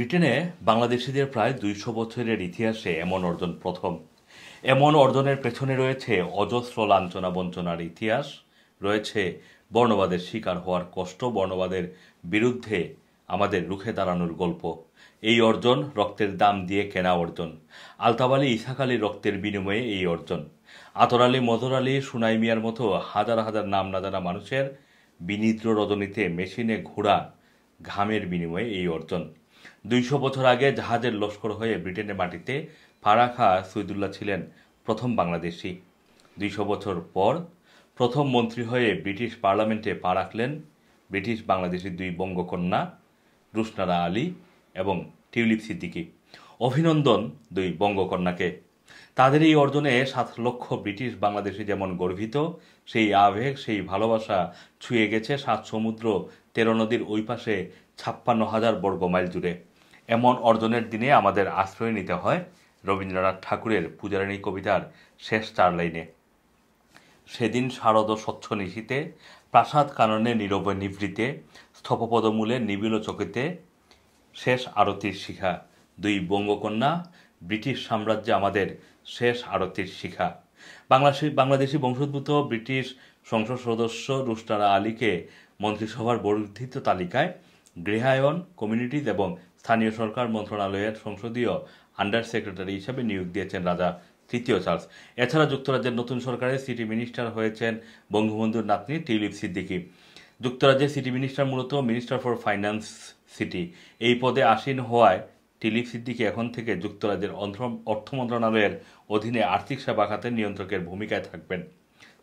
ব্রিটেনে বাংলাদেশিদের প্রায় ২০০ বছরের ইতিহাসে এমন অর্জন প্রথম। এমন অর্জনের পেছনে রয়েছে অজস্র লাঞ্ছনা বঞ্চনার ইতিহাস, রয়েছে বর্ণবাদের শিকার হওয়ার কষ্ট, বর্ণবাদের বিরুদ্ধে আমাদের রুখে দাঁড়ানোর গল্প। এই অর্জন রক্তের দাম দিয়ে কেনা অর্জন। আলতাফ আলী, ইসহাক আলীর রক্তের বিনিময়ে এই অর্জন। আতর আলী, মজর আলী, সুনাই মিয়ার মতো হাজার হাজার নাম না জানা মানুষের বিনিদ্র রজনীতে মেশিনে ঘোড়া ঘামের বিনিময়ে এই অর্জন। ২০০ বছর আগে জাহাজের লস্কর হয়ে ব্রিটেনের মাটিতে পা রাখা শহীদুল্লাহ ছিলেন প্রথম বাংলাদেশি। ২০০ বছর পর প্রথম মন্ত্রী হয়ে ব্রিটিশ পার্লামেন্টে পা রাখলেন ব্রিটিশ বাংলাদেশি দুই বঙ্গকন্যা রুশনারা আলী এবং টিউলিপ সিদ্দিকী। অভিনন্দন দুই বঙ্গকন্যাকে। তাদের এই অর্জনে ৭ লক্ষ ব্রিটিশ বাংলাদেশি যেমন গর্বিত, সেই আবেগ, সেই ভালোবাসা ছুঁয়ে গেছে ৭ সমুদ্র ১৩ নদীর ওই পাশে ৫৬,০০০ বর্গ মাইল জুড়ে। এমন অর্জনের দিনে আমাদের আশ্রয় নিতে হয় রবীন্দ্রনাথ ঠাকুরের পূজারানী কবিতার শেষ ৪ লাইনে। সেদিন শারদ স্বচ্ছ নিশীতে, প্রাসাদ কাননে নীরব নিভৃতে, স্থপপদমূলে নিবিল চকিতে, শেষ আরতির শিখা। দুই বঙ্গকন্যা, ব্রিটিশ সাম্রাজ্যে আমাদের শেষ আরতির শিখা। বাংলাদেশি বংশোদ্ভূত ব্রিটিশ সংসদ সদস্য রুশনারা আলীকে মন্ত্রিসভার বর্ধিত তালিকায় গৃহায়ন, কমিউনিটিজ এবং স্থানীয় সরকার মন্ত্রণালয়ের সংসদীয় আন্ডার সেক্রেটারি হিসেবে নিয়োগ দিয়েছেন রাজা তৃতীয় চার্লস। এছাড়া যুক্তরাজ্যের নতুন সরকারের সিটি মিনিস্টার হয়েছেন বঙ্গবন্ধুর নাতনি টিউলিপ সিদ্দিকী। যুক্তরাজ্যের সিটি মিনিস্টার মূলত মিনিস্টার ফর ফাইন্যান্স সিটি। এই পদে আসীন হওয়ায় টিউলিপ সিদ্দিকী এখন থেকে যুক্তরাজ্যের অর্থ মন্ত্রণালয়ের অধীনে আর্থিক সেবা খাতের নিয়ন্ত্রকের ভূমিকায় থাকবেন।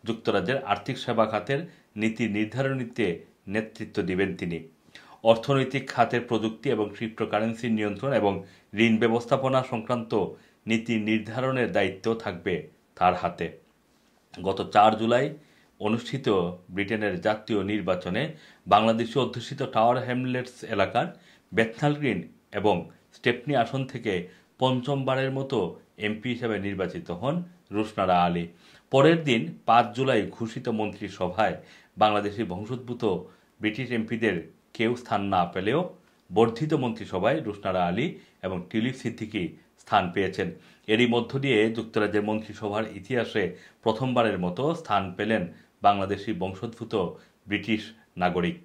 যুক্তরাজ্যের আর্থিক সেবা খাতের নীতি নির্ধারণীতে নেতৃত্ব দিবেন তিনি। অর্থনৈতিক খাতের প্রযুক্তি এবং ক্রিপ্টোকারেন্সির নিয়ন্ত্রণ এবং ঋণ ব্যবস্থাপনা সংক্রান্ত নীতি নির্ধারণের দায়িত্ব থাকবে তার হাতে। গত ৪ জুলাই অনুষ্ঠিত ব্রিটেনের জাতীয় নির্বাচনে বাংলাদেশি অধ্যুষিত টাওয়ার হ্যামলেটস এলাকার বেথনাল গ্রিন এবং স্টেপনি আসন থেকে পঞ্চমবারের মতো এমপি হিসেবে নির্বাচিত হন রুশনারা আলী। পরের দিন ৫ জুলাই ঘোষিত মন্ত্রিসভায় বাংলাদেশি বংশোদ্ভূত ব্রিটিশ এমপিদের কেউ স্থান না পেলেও বর্ধিত মন্ত্রিসভায় রুশনারা আলী এবং টিউলিপ সিদ্দিকী স্থান পেয়েছেন। এরই মধ্য দিয়ে যুক্তরাজ্যের মন্ত্রিসভার ইতিহাসে প্রথমবারের মতো স্থান পেলেন বাংলাদেশি বংশোদ্ভূত ব্রিটিশ নাগরিক।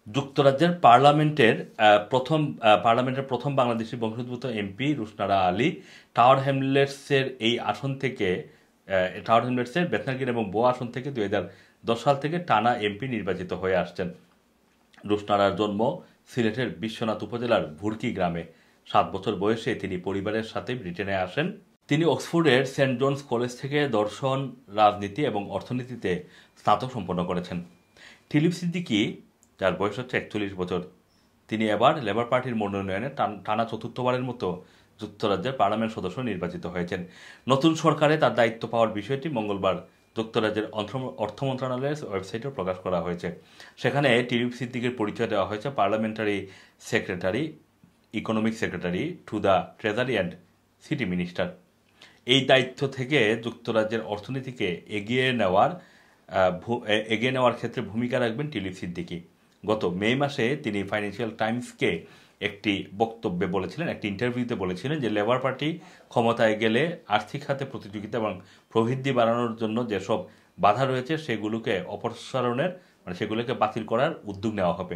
যুক্তরাজ্যের পার্লামেন্টের প্রথম বাংলাদেশি বংশোদ্ভূত এমপি রুশনারা আলী টাওয়ার হ্যামলেটসের বেথনাল এবং বোয়া আসন থেকে ২০১০ সাল থেকে টানা এমপি নির্বাচিত হয়ে আসছেন। রুশনারার জন্ম সিলেটের বিশ্বনাথ উপজেলার ভুরকি গ্রামে। ৭ বছর বয়সে তিনি পরিবারের সাথে ব্রিটেনে আসেন। তিনি অক্সফোর্ডের সেন্ট জনস কলেজ থেকে দর্শন, রাজনীতি এবং অর্থনীতিতে স্নাতক সম্পন্ন করেছেন। টিউলিপ সিদ্দিকী, যার বয়স হচ্ছে ৪১ বছর, তিনি এবার লেবার পার্টির মনোনয়নে টানা ৪র্থবারের মতো যুক্তরাজ্যের পার্লামেন্ট সদস্য নির্বাচিত হয়েছেন। নতুন সরকারে তার দায়িত্ব পাওয়ার বিষয়টি মঙ্গলবার যুক্তরাজ্যের অর্থ মন্ত্রণালয়ের ওয়েবসাইটেও প্রকাশ করা হয়েছে। সেখানে টিউলিপ সিদ্দিকীর পরিচয় দেওয়া হয়েছে parliamentary secretary, economic secretary to the treasury and city minister. এই দায়িত্ব থেকে যুক্তরাজ্যের অর্থনীতিকে এগিয়ে নেওয়ার ক্ষেত্রে ভূমিকা রাখবেন টিউলিপ সিদ্দিকী। গত মে মাসে তিনি ফাইন্যান্সিয়াল টাইমসকে একটি বক্তব্যে বলেছিলেন, একটি ইন্টারভিউতে বলেছিলেন যে লেবার পার্টি ক্ষমতায় গেলে আর্থিক খাতে প্রতিযোগিতা এবং প্রবৃদ্ধি বাড়ানোর জন্য যেসব বাধা রয়েছে সেগুলোকে বাতিল করার উদ্যোগ নেওয়া হবে।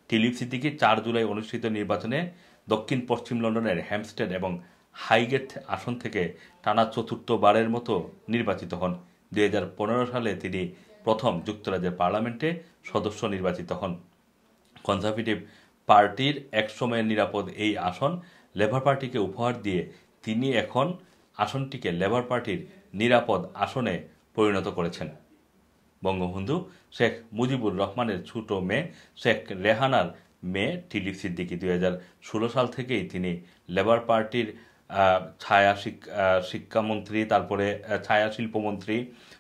টিউলিপ সিদ্দিকী ৪ জুলাই অনুষ্ঠিত নির্বাচনে দক্ষিণ পশ্চিম লন্ডনের হ্যাম্পস্টেড এবং হাইগেট আসন থেকে টানা ৪র্থবারের মতো নির্বাচিত হন। ২০১৫ সালে তিনি প্রথম যুক্তরাজ্যের পার্লামেন্টে সদস্য নির্বাচিত হন। কনজারভেটিভ পার্টির একসময়ের নিরাপদ এই আসন লেবার পার্টিকে উপহার দিয়ে তিনি এখন আসনটিকে লেবার পার্টির নিরাপদ আসনে পরিণত করেছেন। বঙ্গবন্ধু শেখ মুজিবুর রহমানের ছোট মেয়ে শেখ রেহানার মেয়ে টিউলিপ সিদ্দিকী। ২০১৬ সাল থেকেই তিনি লেবার পার্টির ছায়া শিক্ষামন্ত্রী, তারপরে ছায়া শিল্পমন্ত্রী,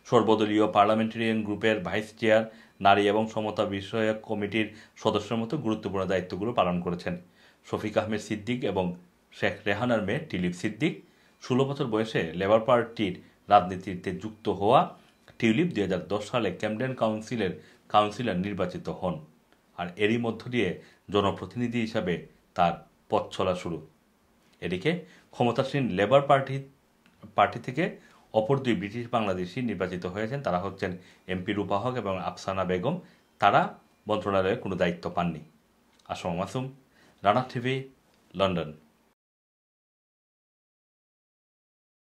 সর্বদলীয় পার্লামেন্টারিয়ান গ্রুপের ভাইস চেয়ার, নারী এবং সমতা বিষয়ক কমিটির সদস্যের মতো গুরুত্বপূর্ণ দায়িত্বগুলো পালন করেছেন। শফিক আহমেদ সিদ্দিক এবং শেখ রেহানার মেয়ে টিউলিপ সিদ্দিক। ১৬ বছর বয়সে লেবার পার্টির রাজনীতিতে যুক্ত হওয়া টিউলিপ ২০১০ সালে ক্যামডেন কাউন্সিলের কাউন্সিলর নির্বাচিত হন। আর এরই মধ্য দিয়ে জনপ্রতিনিধি হিসাবে তার পথ চলা শুরু। এদিকে ক্ষমতাসীন লেবার পার্টি থেকে অপর দুই ব্রিটিশ বাংলাদেশি নির্বাচিত হয়েছেন। তারা হচ্ছেন এমপি রূপা হক এবং আফসানা বেগম। তারা মন্ত্রণালয়ে কোনো দায়িত্ব পাননি। Assam Masum, Rana TV, London.